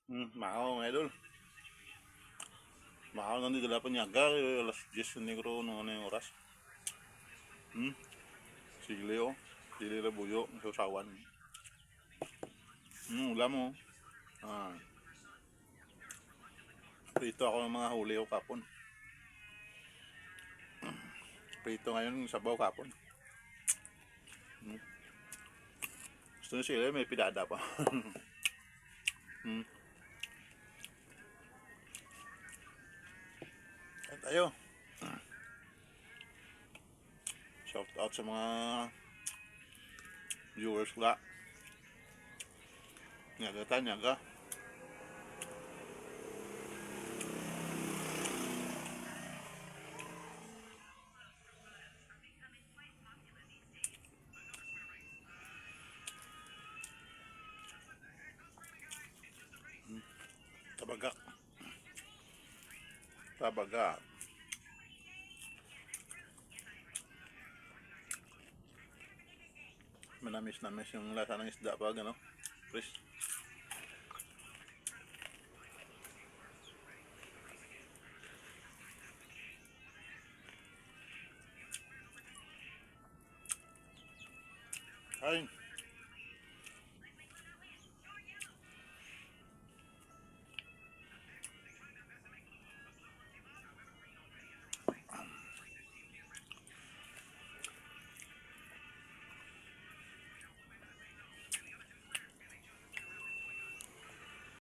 Makaw mga idol. Makaw nandito dala pa niyaga. Alas 10 yung negro nung ano yung oras. Sili o. Sili labuyo. Sausawan. Ulam mo. Prito ako ng mga huli o kapon. Prito ngayon sabaw kapon. Gusto nyo sila may pidada pa. Kain tayo. Shout out sa mga viewers ko. Nyaga ta, nyaga. Tabagak. Tabagak. Manamis-namis yung lasa ng isda pag ano, fresh. Kain.